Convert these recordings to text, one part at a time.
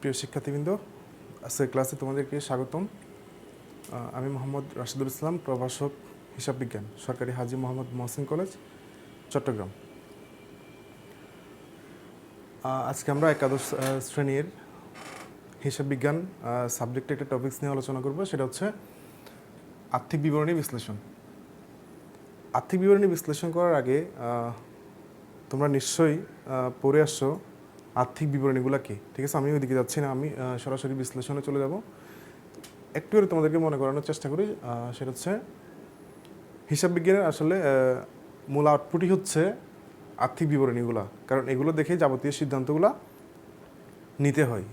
প্রিয় শিক্ষার্থীবৃন্দ, আজকের ক্লাসে তোমাদেরকে স্বাগতম। আমি মোহাম্মদ রাশিদুল ইসলাম, প্রভাষক হিসাব বিজ্ঞান, সরকারি হাজী মোহাম্মদ মহসিন কলেজ, চট্টগ্রাম। আজকে আমরা একাদশ শ্রেণীর হিসাব বিজ্ঞান সাবজেক্টে একটা টপিকস নিয়ে আলোচনা করব, সেটা হচ্ছে আর্থিক বিবরণী বিশ্লেষণ। আর্থিক বিবরণী বিশ্লেষণ করার আগে তোমরা নিশ্চয়ই পড়ে আসছো আর্থিক বিবরণীগুলো কি, ঠিক আছে? আমি ওইদিকে যাচ্ছি না, আমি সরাসরি বিশ্লেষণে চলে যাব। একটু করে তোমাদেরকে মনে করানোর চেষ্টা করি। সেটা হচ্ছে হিসাব বিজ্ঞানের আসলে মূল আউটপুটই হচ্ছে আর্থিক বিবরণীগুলো, কারণ এগুলো দেখে যাবতীয় সিদ্ধান্তগুলো নিতে হয়।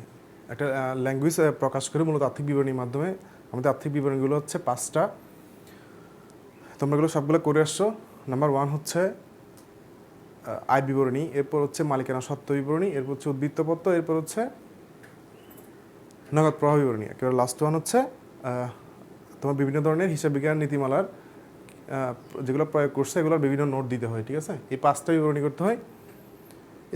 একটা ল্যাঙ্গুয়েজ প্রকাশ করে মূলত আর্থিক বিবরণীর মাধ্যমে আমাদের আর্থিক বিবরণীগুলো হচ্ছে 5টা। তোমরা এগুলো সবগুলো করে আসছো। নাম্বার 1 হচ্ছে আয় বিবরণী, এরপর হচ্ছে মালিকানা সত্ত্ব বিবরণী, এরপর হচ্ছে উদ্বৃত্তপত্র, এরপর হচ্ছে নগদ প্রবাহ বিবরণী। একেবারে লাস্ট ওয়ান হচ্ছে তোমার বিভিন্ন ধরনের হিসাব বিজ্ঞান নীতিমালার যেগুলো প্রয়োগ করছে এগুলোর বিভিন্ন নোট দিতে হয়, ঠিক আছে? এই 5টা বিবরণী করতে হয়।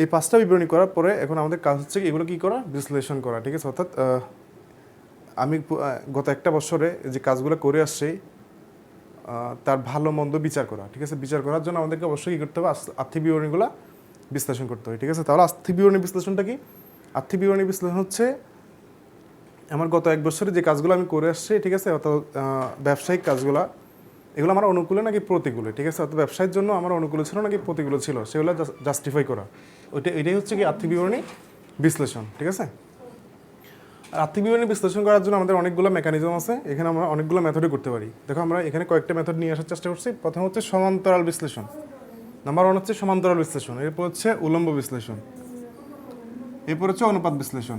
এই 5টা বিবরণী করার পরে এখন আমাদের কাজ হচ্ছে এগুলো কী করা, বিশ্লেষণ করা, ঠিক আছে? অর্থাৎ আমি গত একটা বছরে যে কাজগুলো করে আসছি তার ভালো মন্দ বিচার করা, ঠিক আছে? বিচার করার জন্য আমাদেরকে অবশ্যই কী করতে হবে, আর্থিক বিবরণীগুলো বিশ্লেষণ করতে হয়, ঠিক আছে? তাহলে আর্থিক বিবরণী বিশ্লেষণটা কি? আর্থিক বিবরণী বিশ্লেষণ হচ্ছে আমার গত এক বছরে যে কাজগুলো আমি করে আসছি, ঠিক আছে? অর্থাৎ ব্যবসায়িক কাজগুলো, এগুলো আমার অনুকূলে নাকি প্রতিকূলে, ঠিক আছে? অর্থাৎ ব্যবসায়ের জন্য আমার অনুকূলে ছিল নাকি প্রতিকূলে ছিল, সেগুলো জাস্টিফাই করা, এটাই হচ্ছে কি আর্থিক বিবরণী বিশ্লেষণ, ঠিক আছে? আর আর্থিক বিবরণী বিশ্লেষণ করার জন্য আমাদের অনেকগুলো মেকানিজম আছে। এখানে আমরা অনেকগুলো মেথডে করতে পারি। দেখো, আমরা এখানে কয়েকটা মেথড নিয়ে আসার চেষ্টা করছি। প্রথম হচ্ছে সমান্তরাল বিশ্লেষণ, নাম্বার 1 হচ্ছে সমান্তরাল বিশ্লেষণ, এরপর হচ্ছে উলম্ব বিশ্লেষণ, এরপর হচ্ছে অনুপাত বিশ্লেষণ,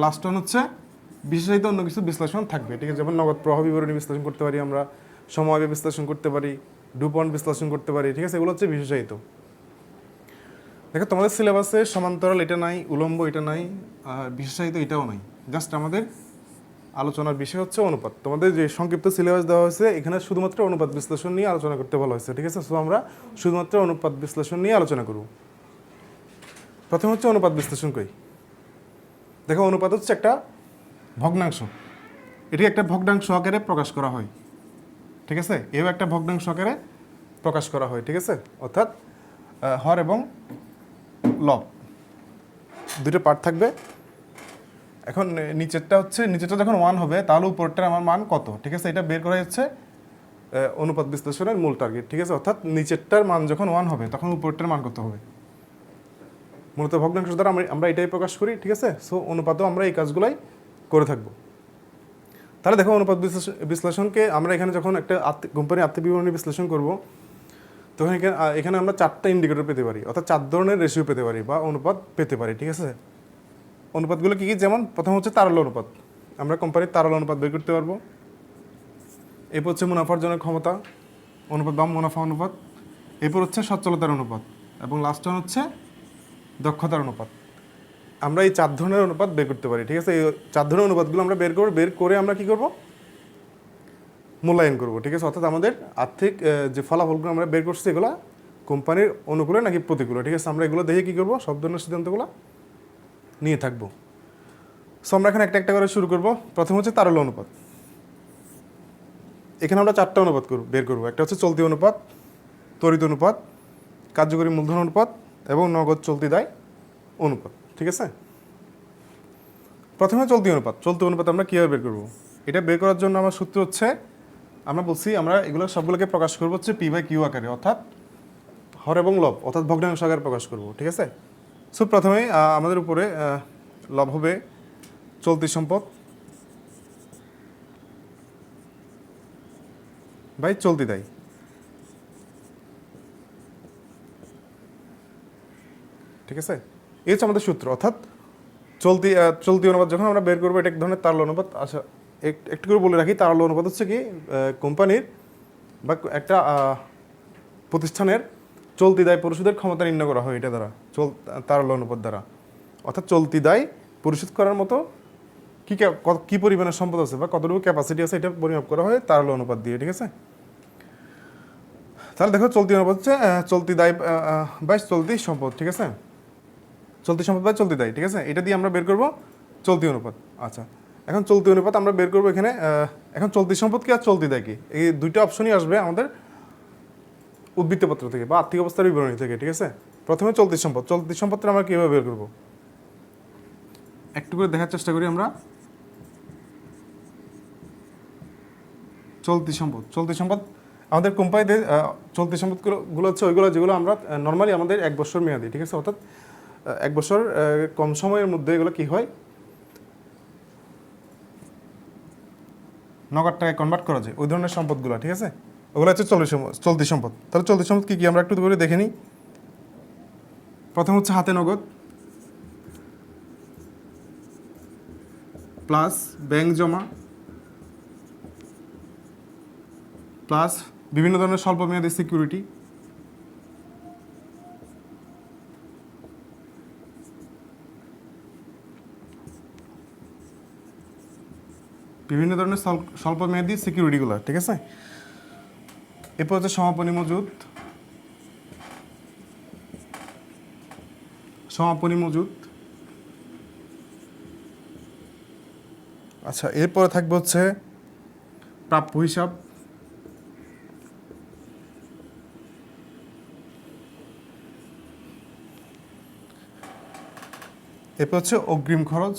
লাস্ট ওয়ান হচ্ছে বিশেষায়িত অন্য কিছু বিশ্লেষণ থাকবে, ঠিক আছে? যেমন নগদ প্রবাহ বিবরণী বিশ্লেষণ করতে পারি, আমরা সময় বিশ্লেষণ করতে পারি, ডুপন্ট বিশ্লেষণ করতে পারি, ঠিক আছে? এগুলো হচ্ছে বিশেষায়িত। দেখো, তোমাদের সিলেবাসে সমান্তরাল এটা নাই, উলম্ব এটা নাই, বিশেষায়িত এটাও নাই। জাস্ট আমাদের আলোচনার বিষয় হচ্ছে অনুপাত। তোমাদের যে সংক্ষিপ্ত সিলেবাস দেওয়া হয়েছে এখানে শুধুমাত্র অনুপাত বিশ্লেষণ নিয়ে আলোচনা করতে বলা হয়েছে, ঠিক আছে? সো আমরা শুধুমাত্র অনুপাত বিশ্লেষণ নিয়ে আলোচনা করব। প্রথম হচ্ছে অনুপাত বিশ্লেষণ কই। দেখো, অনুপাত হচ্ছে একটা ভগ্নাংশ, এটি একটা ভগ্নাংশ আকারে প্রকাশ করা হয়, ঠিক আছে? এও একটা ভগ্নাংশ আকারে প্রকাশ করা হয়, ঠিক আছে? অর্থাৎ হর এবং লব দুটো পার্ট থাকবে। এখন নিচেরটা যখন 1 হবে তাহলে উপরটার আমার মান কত, ঠিক আছে? এটা বের করা হচ্ছে অনুপাত বিশ্লেষণের মূল টার্গেট, ঠিক আছে? অর্থাৎ নিচেরটার মান যখন 1 হবে তখন উপরটার মান কত হবে। মূলত ভগ্নাংশ দ্বারা আমরা এটাই প্রকাশ করি, ঠিক আছে? সো অনুপাতও আমরা এই কাজগুলাই করে থাকবো। তাহলে দেখো, অনুপাত বিশ্লেষণকে আমরা এখানে যখন একটা কোম্পানির আর্থিক বিবরণী বিশ্লেষণ করব তখন এখানে আমরা 4টা ইন্ডিকেটর পেতে পারি, অর্থাৎ 4 ধরনের রেশিও পেতে পারি বা অনুপাত পেতে পারি, ঠিক আছে? অনুপাতগুলো কী কী? যেমন প্রথম হচ্ছে তারল্য অনুপাত, আমরা কোম্পানির তারল্য অনুপাত বের করতে পারবো। এরপর হচ্ছে মুনাফা অর্জনের ক্ষমতা অনুপাত বা মুনাফা অনুপাত, এরপর হচ্ছে সচ্ছলতার অনুপাত, এবং লাস্ট ওয়ান হচ্ছে দক্ষতার অনুপাত। আমরা এই 4 ধরনের অনুপাত বের করতে পারি, ঠিক আছে? এই 4 ধরনের অনুপাতগুলো আমরা বের করে আমরা কি করব, মূল্যায়ন করব, ঠিক আছে? অর্থাৎ আমাদের আর্থিক যে ফলাফলগুলো আমরা বের করছি এগুলো কোম্পানির অনুকূলে নাকি প্রতিকূলে, ঠিক আছে? আমরা এগুলো দেখে কী করবো, সব ধরনের সিদ্ধান্তগুলো নিয়ে থাকবো। সো আমরা এখানে একটা একটা করে শুরু করব। প্রথম হচ্ছে তারল্য অনুপাত। এখানে আমরা 4টা অনুপাত বের করবো। একটা হচ্ছে চলতি অনুপাত, ত্বরিত অনুপাত, কার্যকরী মূলধন অনুপাত এবং নগদ চলতি দায় অনুপাত, ঠিক আছে? প্রথমে চলতি অনুপাত আমরা কীভাবে বের করবো? এটা বের করার জন্য আমার সূত্র হচ্ছে, আমরা বলছি আমরা এগুলো সবগুলোকে প্রকাশ করবো হচ্ছে P/Q আকারে, অর্থাৎ হর এবং লব, অর্থাৎ ভগ্নাংশ আকারে প্রকাশ করব, ঠিক আছে? সো প্রথমেই আমাদের উপরে লব হবে চলতি সম্পদ বাই চলতি দায়, ঠিক আছে? এই হচ্ছে আমাদের সূত্র। অর্থাৎ চলতি অনুপাত যখন আমরা বের করবো, এটা এক ধরনের তারল্য অনুপাত। আচ্ছা, একটু করে বলে রাখি, তারল্য অনুপাত হচ্ছে কি, কোম্পানির বা একটা প্রতিষ্ঠানের চলতি দায় পরিশোধের ক্ষমতা নির্ণয় করা হয় এটা দ্বারা, তারল্য অনুপাত দ্বারা। অর্থাৎ চলতি দায় পরিশোধ করার মতো কি পরিমাণের সম্পদ আছে বা কতটুকু ক্যাপাসিটি আছে এটা পরিমাপ করা হয় তারল্য অনুপাত দিয়ে, ঠিক আছে? তাহলে দেখো, চলতি অনুপাত হচ্ছে চলতি দায় বাই চলতি সম্পদ, ঠিক আছে? চলতি সম্পদ বাই চলতি দায়, ঠিক আছে? এটা দিয়ে আমরা বের করব চলতি অনুপাত। আচ্ছা, এখন চলতি অনুপাত আমরা বের করব এখানে। এখন চলতি সম্পদ কি আর চলতি দায় কি, এই দুইটা অপশনই আসবে আমাদের উদ্বৃত্তপত্র থেকে বা আর্থিক অবস্থার বিবরণী থেকে, ঠিক আছে? প্রথমে চলতি সম্পদ, চলতি সম্পদটা আমরা কীভাবে বের করব একটু করে দেখার চেষ্টা করি আমরা। চলতি সম্পদ, চলতি সম্পদ আমাদের কোম্পানিতে চলতি সম্পদগুলো হচ্ছে ওইগুলো যেগুলো আমরা নর্মালি আমাদের 1 বছর মেয়াদি, ঠিক আছে? অর্থাৎ 1 বছর কম সময়ের মধ্যে এগুলো কি হয়, নগদ টাকায় কনভার্ট করা যায়, ওই ধরনের সম্পদগুলো, ঠিক আছে? ওগুলো হচ্ছে চলতি সম্পদ। তাহলে চলতি সম্পদ কী কী আমরা একটু করে দেখে নিই। প্রথম হচ্ছে হাতে নগদ প্লাস ব্যাংক জমা প্লাস বিভিন্ন ধরনের স্বল্পমেয়াদী সিকিউরিটি, বিভিন্ন ধরনের স্বল্পমেয়াদী সিকিউরিটিগুলো, ঠিক আছে? এরপর হচ্ছে সমাপনী মজুদ, সমাপনী মজুদ। আচ্ছা, এরপরে থাকবে হচ্ছে প্রাপ্য হিসাব, এরপর হচ্ছে অগ্রিম খরচ,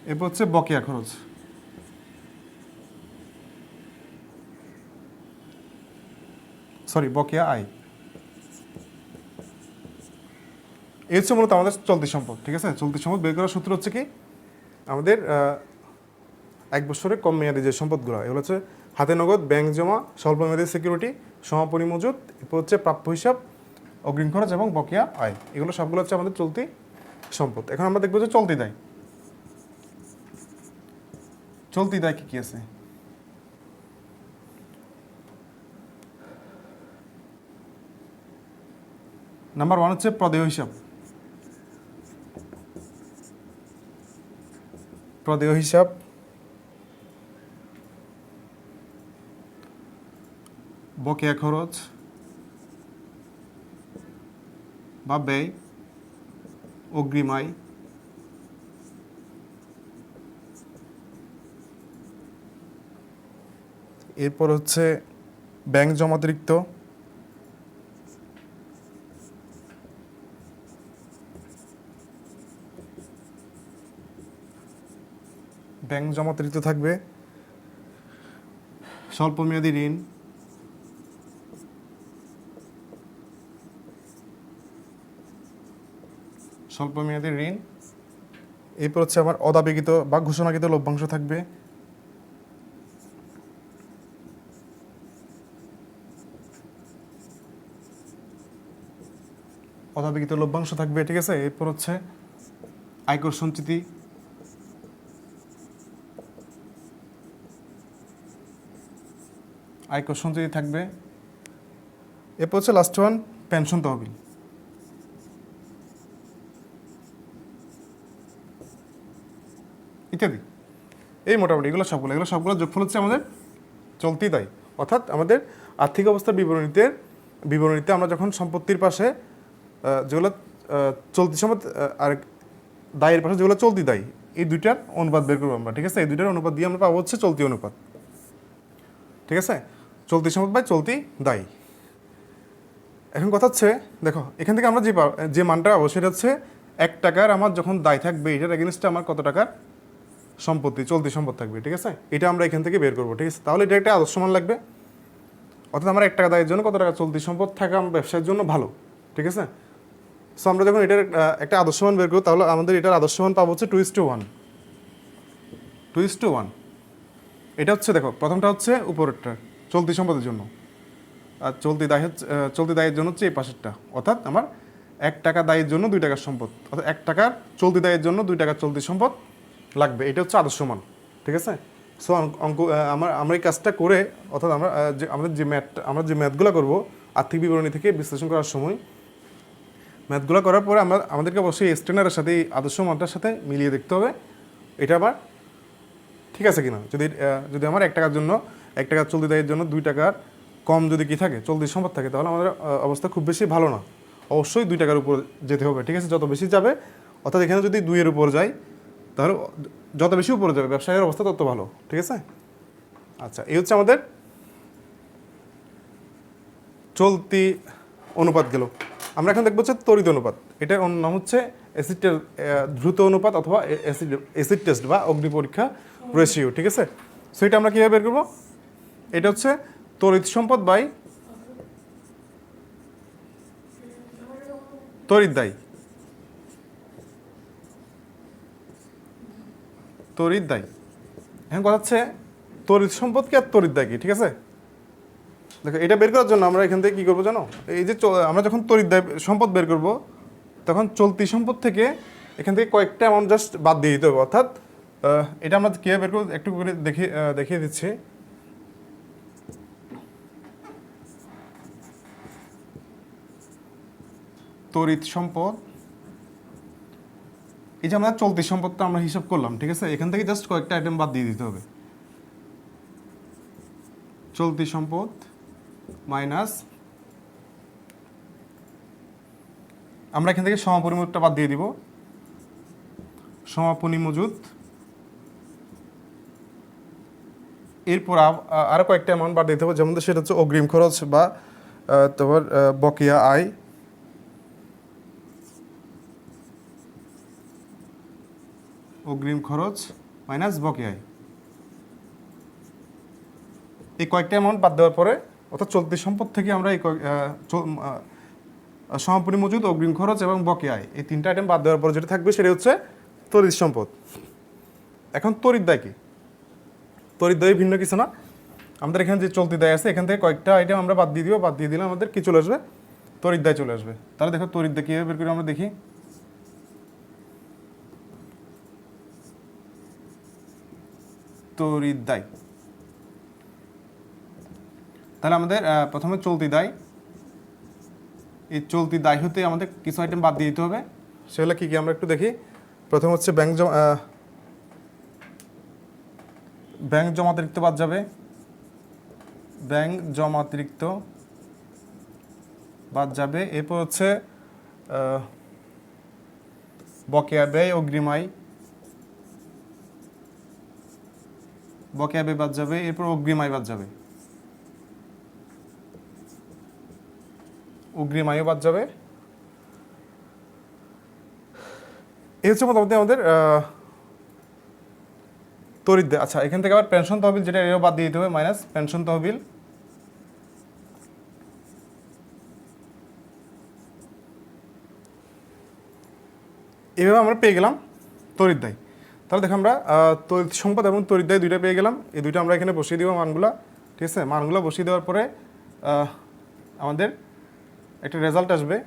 এরপর হচ্ছে বকেয়া খরচ। বকেয়া আয়। এই হচ্ছে মূলত আমাদের চলতি সম্পদ, ঠিক আছে? চলতি সম্পদ বের করার সূত্র হচ্ছে কি, আমাদের 1 বছরের কম মেয়াদি যে সম্পদগুলো, এগুলো হচ্ছে হাতে নগদ, ব্যাংক জমা, স্বল্পমেয়াদী সিকিউরিটি, সমাপনী মজুদ, এরপর হচ্ছে প্রাপ্য হিসাব, অগ্রিম খরচ এবং বকেয়া আয়। এগুলো সবগুলো হচ্ছে আমাদের চলতি সম্পদ। এখন আমরা দেখবো যে চলতি দায়। চলতি দায় কি আছে? নাম্বার 1 হচ্ছে প্রদেয় হিসাব। প্রদেয় হিসাব, বকেয়া খরচ বা ব্যয়, অগ্রিম আয়, এরপর হচ্ছে ব্যাংক জমাতিরিক্ত, ব্যাংক জমাতিরিক্ত থাকবে স্বল্পমেয়াদী ঋণ, স্বল্পমেয়াদী ঋণ, এরপর হচ্ছে আমার অদাবিকৃত বা ঘোষণাকৃত লভ্যাংশ থাকবে, অদাবিকৃত লভ্যাংশ থাকবে, ঠিক আছে? এরপর হচ্ছে আয়কর সঞ্চিতি, আয়কর সঞ্চিতি থাকবে, এরপর হচ্ছে লাস্ট ওয়ান পেনশন তহবিল। ইত্যাদি। এই মোটামুটি এগুলো সবগুলো যোগফল হচ্ছে আমাদের চলতি দায়। অর্থাৎ আমাদের আর্থিক অবস্থার বিবরণীতে আমরা যখন সম্পত্তির পাশে যেগুলো চলতি সম্পদ আর দায়ের পাশে যেগুলো চলতি দায়, এই দুইটার অনুপাত বের করবো আমরা, ঠিক আছে? এই দুইটার অনুপাত দিয়ে আমরা পাবো হচ্ছে চলতি অনুপাত, ঠিক আছে? চলতি সম্পদ বাই চলতি দায়। এখন কথা হচ্ছে, দেখো এখান থেকে আমরা যে মানটা পাবো সেটা হচ্ছে 1 টাকার আমার যখন দায় থাকবে, এটার এগেনস্টে আমার কত টাকার সম্পত্তি, চলতি সম্পদ থাকবে, ঠিক আছে? এটা আমরা এখান থেকে বের করবো, ঠিক আছে? তাহলে এটা একটা আদর্শ মান লাগবে। অর্থাৎ আমার 1 টাকা দায়ের জন্য কত টাকা চলতি সম্পদ থাকা আমার ব্যবসার জন্য ভালো, ঠিক আছে? সো আমরা যখন এটার একটা আদর্শ মান বের করবো, তাহলে আমাদের এটার আদর্শ মান পাবো হচ্ছে 2:1। 2:1 এটা হচ্ছে, দেখো প্রথমটা হচ্ছে উপরেরটা চলতি সম্পদের জন্য, আর চলতি দায়ের জন্য হচ্ছে এই পাশেরটা। অর্থাৎ আমার 1 টাকা দায়ের জন্য 2 টাকার সম্পদ, অর্থাৎ 1 টাকার চলতি দায়ের জন্য 2 টাকার চলতি সম্পদ লাগবে। এটা হচ্ছে আদর্শ মান, ঠিক আছে? সো আমরা এই কাজটা করে, অর্থাৎ আমাদের যে ম্যাথগুলো করবো আর্থিক বিবরণী থেকে বিশ্লেষণ করার সময়, ম্যাথগুলো করার পরে আমাদেরকে অবশ্যই স্ট্যান্ডার্ডের সাথে এই আদর্শ মানটার সাথে মিলিয়ে দেখতে হবে এটা আবার ঠিক আছে কিনা। যদি আমার 1 টাকার জন্য 1 টাকার চলতি দায়ের জন্য 2 টাকার কম যদি কি থাকে চলতি সম্পদ থাকে, তাহলে আমাদের অবস্থা খুব বেশি ভালো না। অবশ্যই 2 টাকার উপর যেতে হবে, ঠিক আছে? যত বেশি যাবে, অর্থাৎ এখানে যদি 2 এর উপর যায়, তাহলে যত বেশি উপরে যাবে ব্যবসায়ের অবস্থা তত ভালো, ঠিক আছে? আচ্ছা, এই হচ্ছে আমাদের চলতি অনুপাত গেল। আমরা এখন দেখবো হচ্ছে তড়িৎ অনুপাত। এটার অন্য নাম হচ্ছে অ্যাসিড দ্রুত অনুপাত অথবা অ্যাসিড টেস্ট বা অগ্নি পরীক্ষা রেশিও, ঠিক আছে? সো এটা আমরা কীভাবে বের করবো? এটা হচ্ছে তড়িৎ সম্পদ বাই তড়িৎ দায়। তড়িৎ দায় এখন কথা হচ্ছে তড়িৎ সম্পদ কি আর তড়িৎ দায় কি, ঠিক আছে? দেখো, এটা বের করার জন্য আমরা এখান থেকে কী করবো জানো? এই যে আমরা যখন তড়িৎ দায় সম্পদ বের করব, তখন চলতি সম্পদ থেকে এখান থেকে কয়েকটা অ্যামাউন্ট জাস্ট বাদ দিয়ে দিতে হবে। অর্থাৎ এটা আমরা কীভাবে বের করবো একটু করে দেখিয়ে দিচ্ছি। তড়িৎ সম্পদ, এই যে আমরা চলতি সম্পদটা আমরা হিসাব করলাম, ঠিক আছে? এখান থেকে জাস্ট কয়েকটা আইটেম বাদ দিয়ে দিতে হবে। চলতি সম্পদ মাইনাস, আমরা এখান থেকে সমাপনী মজুদটা বাদ দিয়ে দিব। সমাপনী মজুদ, এরপর আরও কয়েকটা অ্যামাউন্ট বাদ দিতে হবে, যেমন সেটা হচ্ছে অগ্রিম খরচ বা তোমার বকেয়া আয়, অগ্রিম খরচ মাইনাস বকেয়া আয়। এই কয়েকটা অ্যামাউন্ট বাদ দেওয়ার পরে, অর্থাৎ চলতি সম্পদ থেকে আমরা এই সমাপনী মজুদ, অগ্রিম খরচ এবং বকেয়া আয়, এই 3টা আইটেম বাদ দেওয়ার পরে যেটা থাকবে সেটা হচ্ছে তড়িৎ সম্পদ। এখন তড়িৎ দায় কি? তড়িৎ দায় ভিন্ন কিছু না, আমাদের এখানে যে চলতি দায় আছে এখান থেকে কয়েকটা আইটেম আমরা বাদ দিয়ে দিব। বাদ দিয়ে দিলে আমাদের কি চলে আসবে? তড়িৎ দায় চলে আসবে। তাহলে দেখো তড়িৎ দায় কীভাবে বের করি আমরা দেখি। তড়িৎ দায়, তাহলে আমাদের প্রথমে চলতি দায়, এই চলতি দায় হতে আমাদের কিছু আইটেম বাদ দিয়ে দিতে হবে। সেগুলো কী কী আমরা একটু দেখি। প্রথম হচ্ছে ব্যাংক জমাতিরিক্ত বাদ যাবে, ব্যাংক জমাতিরিক্ত বাদ যাবে। এরপর হচ্ছে বকেয়া ব্যয়, অগ্রিম আয়, বকেয়া ব্যয় বাদ যাবে। এরপর অগ্রিম আয় বাদ যাবে, অগ্রিম আয়ও বাদ যাবে। এই হচ্ছে মোটামুটি আমাদের তড়িৎ দায়। আচ্ছা, এখান থেকে আবার পেনশন তহবিল, যেটা এও বাদ দিয়ে দিতে হবে, মাইনাস পেনশন তহবিল। এভাবে আমরা পেয়ে গেলাম তড়িৎ দায়। তাহলে দেখো আমরা তড়িৎ সম্পদ এবং তড়িৎ দায় দুইটা পেয়ে গেলাম। এই দুইটা আমরা এখানে বসিয়ে দিব মানগুলা, ঠিক আছে? মানগুলো বসিয়ে দেওয়ার পরে আমাদের একটা রেজাল্ট আসবে।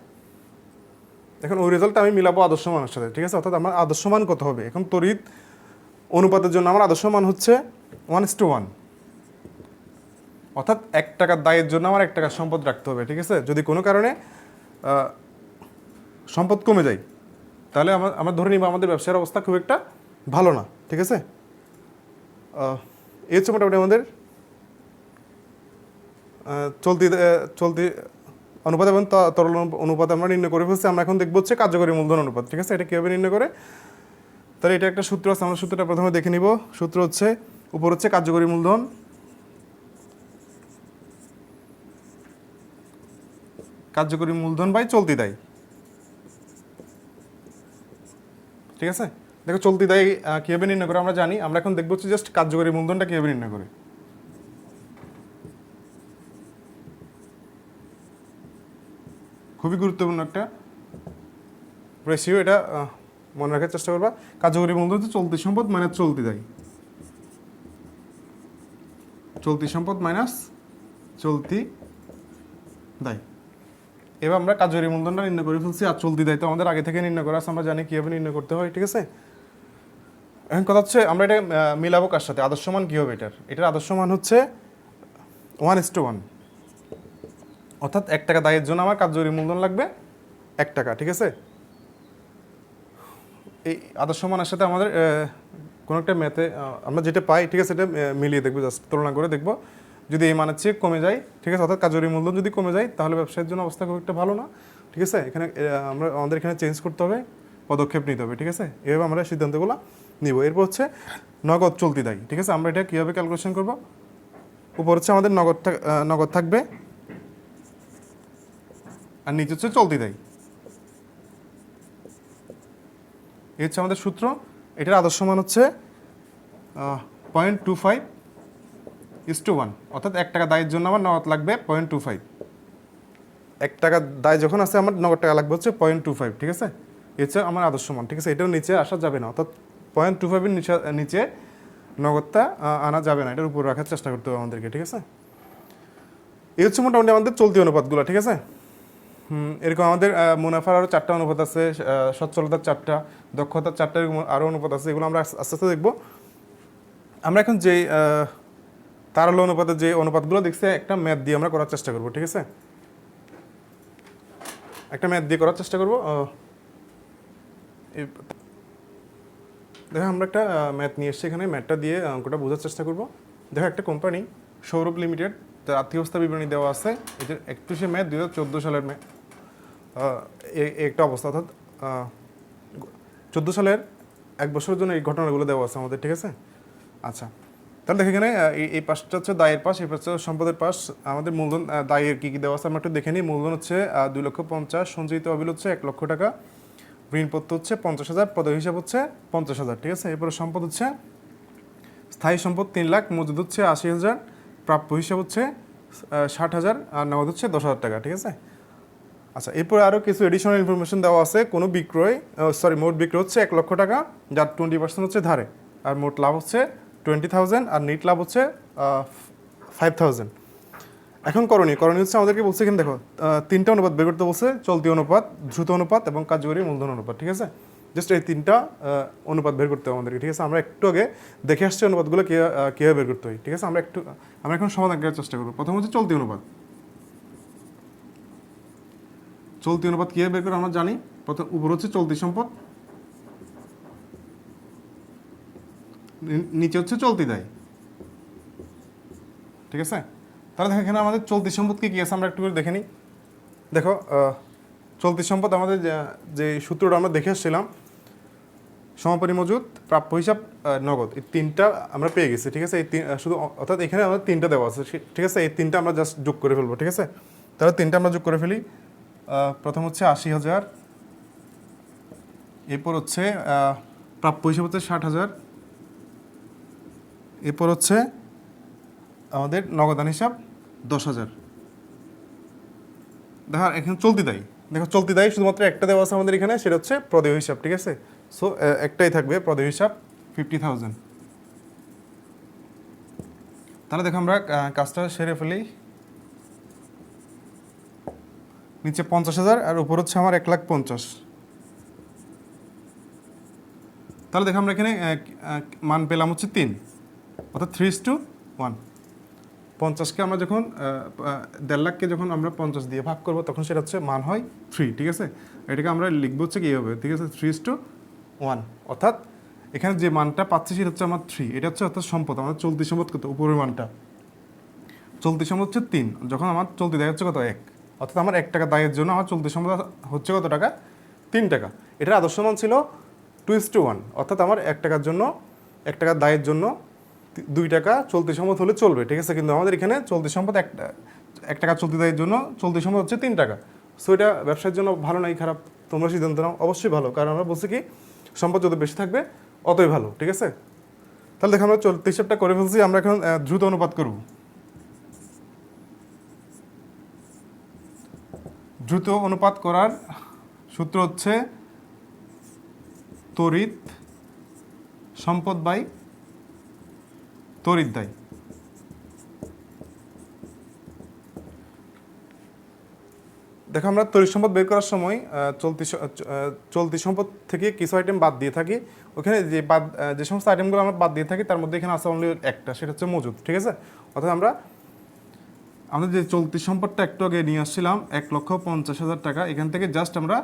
এখন ওই রেজাল্ট আমি মিলাবো আদর্শ মানের সাথে, ঠিক আছে? অর্থাৎ আমার আদর্শ মান কত হবে? এখন তড়িৎ অনুপাতের জন্য আমার আদর্শ মান হচ্ছে 1:1, অর্থাৎ 1 টাকার দায়ের জন্য আমার 1 টাকার সম্পদ রাখতে হবে, ঠিক আছে? যদি কোনো কারণে সম্পদ কমে যায়, তাহলে আমরা ধরে নিব আমাদের ব্যবসার অবস্থা খুব একটা ভালো না, ঠিক আছে? এই হচ্ছে মোটামুটি আমাদের চলতি অনুপাত এবং তরল অনুপাত আমরা নির্ণয় করে ফেলছি। আমরা এখন দেখবো হচ্ছে কার্যকরী মূলধন অনুপাত, ঠিক আছে? এটা কীভাবে নির্ণয় করে? তাহলে এটা একটা সূত্র আছে, আমরা সূত্রটা প্রথমে দেখে নিব। সূত্র হচ্ছে, উপর হচ্ছে কার্যকরী মূলধন, কার্যকরী মূলধন বাই চলতি দায়, ঠিক আছে? দেখো চলতি দায় কীভাবে নির্ণয় করে আমরা জানি। আমরা এখন দেখবো হচ্ছে জাস্ট কার্যকরী মূলধনটা কীভাবে নির্ণয় করে। খুবই গুরুত্বপূর্ণ একটা রেশিও, এটা মনে রাখার চেষ্টা করবা। কার্যকরী মূলধন হচ্ছে চলতি সম্পদ মাইনাস চলতি দায়, চলতি সম্পদ মাইনাস চলতি দায়। এবার আমরা কার্যকরী মূলধনটা নির্ণয় করে ফেলছি, আর চলতি দায় তো আমাদের আগে থেকে নির্ণয় করা আছে, আমরা জানি কীভাবে নির্ণয় করতে হয়, ঠিক আছে? এখন কথা হচ্ছে আমরা এটা মিলাবো কার সাথে? আদর্শ মান কী হবে এটার আদর্শ মান হচ্ছে 1:1, অর্থাৎ 1 টাকা দায়ের জন্য আমার কার্যকরী মূলধন লাগবে 1 টাকা, ঠিক আছে? এই আদর্শ মানের সাথে আমাদের কোনো একটা ম্যাথে আমরা যেটা পাই, ঠিক আছে, এটা মিলিয়ে দেখবো, জাস্ট তুলনা করে দেখবো যদি এই মানের চেয়ে কমে যায়, ঠিক আছে, অর্থাৎ কার্যকরী মূলধন যদি কমে যায় তাহলে ব্যবসায়ের জন্য অবস্থা খুব একটা ভালো না, ঠিক আছে। এখানে আমাদের এখানে চেঞ্জ করতে হবে, পদক্ষেপ নিতে হবে, ঠিক আছে। এভাবে আমরা সিদ্ধান্তগুলো নিব। এরপর হচ্ছে নগদ চলতি দায়, ঠিক আছে। আমরা এটা কীভাবে ক্যালকুলেশন করব, উপর হচ্ছে আমাদের নগদ থাকবে আর নিচে হচ্ছে চলতি দায়। এই হচ্ছে আমাদের সূত্র। এটার আদর্শ মান হচ্ছে 0.25:1, অর্থাৎ 1 টাকা দায়ের জন্য আমার নগদ লাগবে 0.25। 1 টাকা দায় যখন আছে আমার নগদ টাকা লাগবে হচ্ছে 0.25, ঠিক আছে। এই হচ্ছে আমার আদর্শ মান, ঠিক আছে। এটার নিচে আসা যাবে না, অর্থাৎ 0.25-এর নিচে নগদটা আনা যাবে না, এটার উপর রাখার চেষ্টা করতে হবে আমাদেরকে, ঠিক আছে। এই হচ্ছে মোটামুটি আমাদের চলতি অনুপাতগুলো, ঠিক আছে। এরকম আমাদের মুনাফার আরও 4টা অনুপাত আছে, সচ্ছলতার 4টা, দক্ষতার 4টা, এরকম আরও অনুপাত আছে, এগুলো আমরা আস্তে আস্তে দেখবো। আমরা এখন যেই তারল্য অনুপাতের যে অনুপাতগুলো দেখছি একটা ম্যাথ দিয়ে আমরা করার চেষ্টা করবো, ঠিক আছে। একটা ম্যাথ দিয়ে করার চেষ্টা করবো। দেখো আমরা একটা ম্যাথ নিয়ে এসেছি, এখানে ম্যাথটা দিয়ে অঙ্কটা বোঝার চেষ্টা করবো। দেখো একটা কোম্পানি সৌরভ লিমিটেড, তার আর্থিক অবস্থা বিবরণী দেওয়া আছে, এটা 31শে মে 2014 সালের একটা অবস্থা, অর্থাৎ 14 সালের 1 বছরের জন্য এই ঘটনাগুলো দেওয়া আছে আমাদের, ঠিক আছে। আচ্ছা, তাহলে দেখো এখানে এই পাশটা হচ্ছে দায়ের পাশ, এই পাশটা সম্পদের পাশ। আমাদের মূলধন দায়ের কী কী দেওয়া আছে আমরা একটু দেখে নিই। মূলধন হচ্ছে 2,50,000, সঞ্চিত তহবিল হচ্ছে 1 লক্ষ টাকা, ঋণপত্র হচ্ছে 50,000, প্রদেয় হিসাব হচ্ছে 50,000, ঠিক আছে। এরপরে সম্পদ হচ্ছে স্থায়ী সম্পদ 3 লাখ, মজুদ হচ্ছে 80,000, প্রাপ্য হিসাব হচ্ছে 60,000, আর নগদ হচ্ছে 10,000 টাকা, ঠিক আছে। আচ্ছা, এরপরে আরও কিছু এডিশনাল ইনফরমেশন দেওয়া আছে। কোনো মোট বিক্রয় হচ্ছে 1 লক্ষ টাকা, যার 20% হচ্ছে ধারে, আর মোট লাভ হচ্ছে 20,000, আর নেট লাভ হচ্ছে 5,000। এখন করণীয় হচ্ছে আমাদেরকে বলছে এখানে দেখো 3টা অনুপাত বের করতে বলছে, চলতি অনুপাত, দ্রুত অনুপাত এবং কার্যকরী মূলধন অনুপাত, ঠিক আছে। জাস্ট এই 3টা অনুপাত বের করতে হবে আমাদেরকে, ঠিক আছে। আমরা একটু আগে দেখে আসছি অনুপাতগুলো কীভাবে বের করতে হয়, ঠিক আছে। আমরা এখন সমাধান করার চেষ্টা করবো। প্রথম হচ্ছে চলতি অনুপাত। চলতি অনুপাত কীভাবে বের করে আমরা জানি। প্রথম উপর হচ্ছে চলতি সম্পদ, নিচে হচ্ছে চলতি দায়, ঠিক আছে। তাহলে দেখো এখানে আমাদের চলতি সম্পদ কী আছে আমরা একটু করে দেখে নিই। দেখো চলতি সম্পদ আমাদের যে সূত্রটা আমরা দেখে আসছিলাম, সমাপনী মজুদ, প্রাপ্য হিসাব, নগদ, এই 3টা আমরা পেয়ে গেছি, ঠিক আছে। শুধু অর্থাৎ এখানে আমাদের 3টা দেওয়া আছে, ঠিক আছে। এই 3টা আমরা জাস্ট যোগ করে ফেলবো, ঠিক আছে। তাহলে 3টা আমরা যোগ করে ফেলি। প্রথম হচ্ছে 80,000, এরপর হচ্ছে প্রাপ্য হিসাব হচ্ছে 60,000, এরপর হচ্ছে আমাদের নগদান হিসাব 10,000। দেখো এখানে চলতি দায়, দেখো চলতি দায় শুধুমাত্র একটা দেওয়া আছে আমাদের এখানে, সেটা হচ্ছে প্রদেয় হিসাব, ঠিক আছে। সো একটাই থাকবে, প্রদেয় হিসাব 50,000। তাহলে দেখো আমরা কাজটা সেরে ফেলি। নিচে 50,000 আর উপর হচ্ছে আমার 1,50,000। তাহলে দেখো আমরা এখানে মান পেলাম হচ্ছে 3, অর্থাৎ 3:1। 50কে আমরা যখন 1.5 লাখকে যখন আমরা 50 দিয়ে ভাগ করবো তখন সেটা হচ্ছে মান হয় 3, ঠিক আছে। এটাকে আমরা লিখবো হচ্ছে কীভাবে, ঠিক আছে, 3:1। অর্থাৎ এখানে যে মানটা পাচ্ছি সেটা হচ্ছে আমার 3, এটা হচ্ছে অর্থাৎ সম্পদ, আমাদের চলতি সম্পদ কত, উপরের মানটা চলতি সম্পদ হচ্ছে 3, যখন আমার চলতি দায় হচ্ছে কত 1, অর্থাৎ আমার 1 টাকা দায়ের জন্য আমার চলতি সম্পদ হচ্ছে কত টাকা, 3 টাকা। এটার আদর্শ মান ছিল 2:1, অর্থাৎ আমার 1 টাকার জন্য, 1 টাকা দায়ের জন্য 2 টাকা চলতি সম্পদ হলে চলবে, ঠিক আছে। কিন্তু আমাদের এখানে চলতি সম্পদ 1 টাকা চলতি দায়ের জন্য চলতি সম্পদ হচ্ছে 3 টাকা। সো এটা ব্যবসার জন্য ভালো নাই খারাপ, তোমরা সিদ্ধান্ত নাও। অবশ্যই ভালো, কারণ আমরা বলছি কি সম্পদ যত বেশি থাকবে অতই ভালো, ঠিক আছে। তাহলে দেখো আমরা চলতি হিসাবটা করে ফেলছি। আমরা এখন দ্রুত অনুপাত করব। দ্রুত অনুপাত করার সূত্র হচ্ছে তড়িৎ সম্পদ বাই তড়িৎ দায়। দেখো আমরা তড়িৎ সম্পদ বের করার সময় চলতি সম্পদ থেকে কিছু আইটেম বাদ দিয়ে থাকি। ওখানে যে সমস্ত আইটেমগুলো আমরা বাদ দিয়ে থাকি তার মধ্যে এখানে আছে অনলি একটা, সেটা হচ্ছে মজুদ, ঠিক আছে। অর্থাৎ আমরা যে চলতি সম্পদটা একটু আগে নিয়ে আসছিলাম 1,50,000 টাকা, এখান থেকে জাস্ট আমরা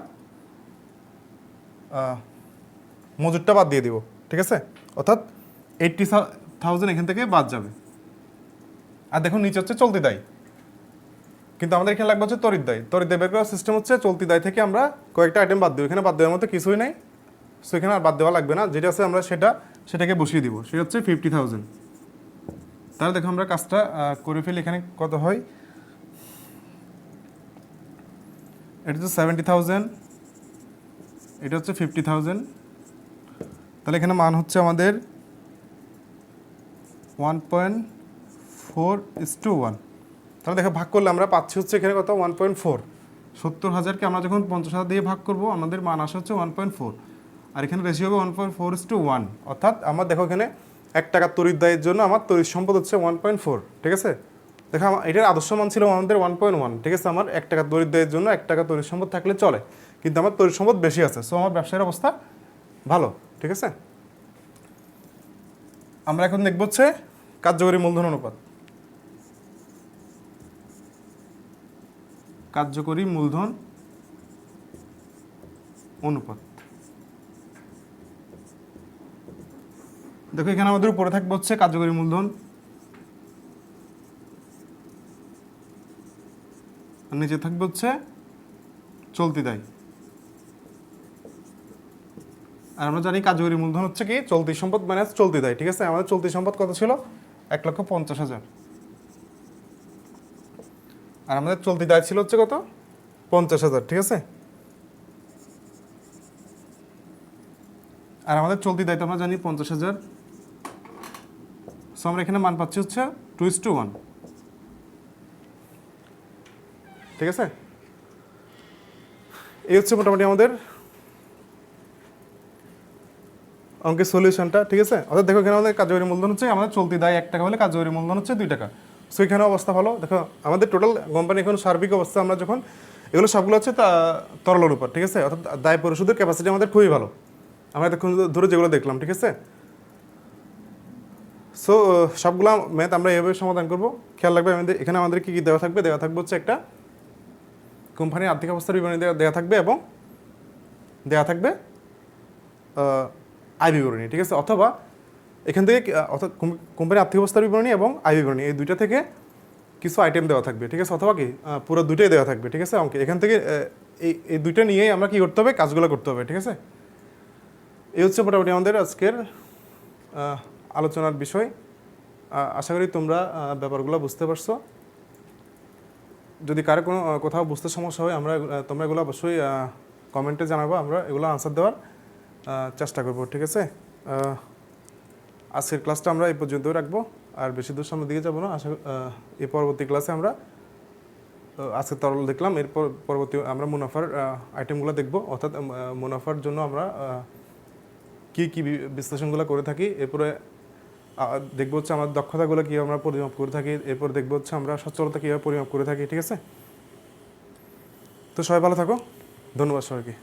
মজুদটা বাদ দিয়ে দিব, ঠিক আছে। অর্থাৎ 80,000 এখান থেকে বাদ যাবে। আর দেখুন নিচে হচ্ছে চলতি দায়, কিন্তু আমাদের এখানে লাগবে হচ্ছে তড়িৎ দায়। তড়িৎ দায় বের করার সিস্টেম হচ্ছে চলতি দায় থেকে আমরা কয়েকটা আইটেম বাদ দেবো, এখানে বাদ দেওয়ার মতো কিছুই নাই, সো এখানে আর বাদ দেওয়া লাগবে না, যেটা আছে আমরা সেটাকে বসিয়ে দিব, সেটা হচ্ছে 50,000। তাহলে দেখো আমরা কাজটা করে ফেলি। এখানে কত হয়, এটা হচ্ছে 70,000, এটা হচ্ছে 50,000, তাহলে এখানে মান হচ্ছে আমাদের 1.4:1। তাহলে দেখো ভাগ করলে আমরা পাচ্ছি হচ্ছে এখানে কত 1.4। 70,000কে আমরা যখন 50,000 দিয়ে ভাগ করব আমাদের মান আসে হচ্ছে 1.4, আর এখানে রেশিও হবে 1.4:1। অর্থাৎ আমার দেখো এখানে 1 টাকা তড়িৎ দায়ের জন্য আমার তড়িৎ সম্পদ হচ্ছে 1.4, ঠিক আছে। দেখো এটার আদর্শ মান ছিল আমাদের 1.1, ঠিক আছে। আমার 1 টাকা তড়িৎ দায়ের জন্য 1 টাকা তড়িৎ সম্পদ থাকলে চলে, কিন্তু আমার তড়িৎ সম্পদ বেশি আছে, সো আমার ব্যবসায়ের অবস্থা ভালো, ঠিক আছে। আমরা এখন দেখব হচ্ছে কার্যকরী মূলধন অনুপাত। কার্যকরী মূলধন অনুপাত, দেখো এখানে আমাদের উপরে থাকবে হচ্ছে কার্যকরী মূলধন, আর নিচে থাকবে হচ্ছে চলতি দায়। আর আমরা জানি কার্যকরী মূলধন হচ্ছে কি চলতি সম্পদ মাইনাস চলতি দায়, ঠিক আছে। আমাদের চলতি সম্পদ কত ছিল, 1,50,000, আর আমাদের চলতি দায় ছিল হচ্ছে কত 50,000, ঠিক আছে। আর আমাদের চলতি দায় তো আমরা জানি 50,000, সো আমরা এখানে মান পাচ্ছি হচ্ছে 2:1, ঠিক আছে। এই হচ্ছে মোটামুটি আমাদের অঙ্কের সলিউশনটা, ঠিক আছে। অর্থাৎ দেখো এখানে আমাদের কার্যকরী মূলধন হচ্ছে আমাদের চলতি দায় 1 টাকা হলে কার্যকরী মূলধন হচ্ছে 2 টাকা, সো এখানে অবস্থা ভালো। দেখো আমাদের টোটাল কোম্পানি এখন সার্বিক অবস্থা আমরা যখন এগুলো সবগুলো হচ্ছে তরলের উপর, ঠিক আছে। অর্থাৎ দায় পরিশোধের ক্যাপাসিটি আমাদের খুবই ভালো, আমরা এতক্ষণ ধরে যেগুলো দেখলাম, ঠিক আছে। সো সবগুলো ম্যাথ আমরা এভাবে সমাধান করব। খেয়াল রাখবে এখানে আমাদের কী কী দেওয়া থাকবে হচ্ছে একটা কোম্পানির আর্থিক অবস্থার বিবরণী দেওয়া থাকবে, এবং দেওয়া থাকবে আয় বিবরণী, ঠিক আছে। অথবা এখান থেকে অর্থাৎ কোম্পানির আর্থিক অবস্থার বিবরণী এবং আয় বিবরণী এই দুইটা থেকে কিছু আইটেম দেওয়া থাকবে, ঠিক আছে। অথবা কি পুরো দুইটাই দেওয়া থাকবে, ঠিক আছে। অঙ্কে এখান থেকে এই দুইটা নিয়েই আমরা কি করতে হবে, কাজগুলো করতে হবে, ঠিক আছে। এই হচ্ছে মোটামুটি আমাদের আজকের আলোচনার বিষয়। আশা করি তোমরা ব্যাপারগুলো বুঝতে পারছো। যদি কারো কোনো কোথাও বুঝতে সমস্যা হয় তোমরা এগুলো অবশ্যই কমেন্টে জানাবো, আমরা এগুলো আনসার দেওয়ার চেষ্টা করব, ঠিক আছে। আজকের ক্লাসটা আমরা এই পর্যন্তই রাখবো, আর বেশি দূর সামনের দিকে যাবো না। এই পরবর্তী ক্লাসে আমরা আজকে তরল দেখলাম, এরপর পরবর্তী আমরা মুনাফার আইটেমগুলো দেখবো, অর্থাৎ মুনাফার জন্য আমরা কী কী বিশ্লেষণগুলো করে থাকি। এরপরে দেখবো হচ্ছে আমার দক্ষতাগুলো কীভাবে আমরা পরিমাপ করে থাকি। এরপর দেখবো হচ্ছে আমরা সচ্ছলতা কীভাবে পরিমাপ করে থাকি, ঠিক আছে। তো সবাই ভালো থাকো, ধন্যবাদ সবাইকে।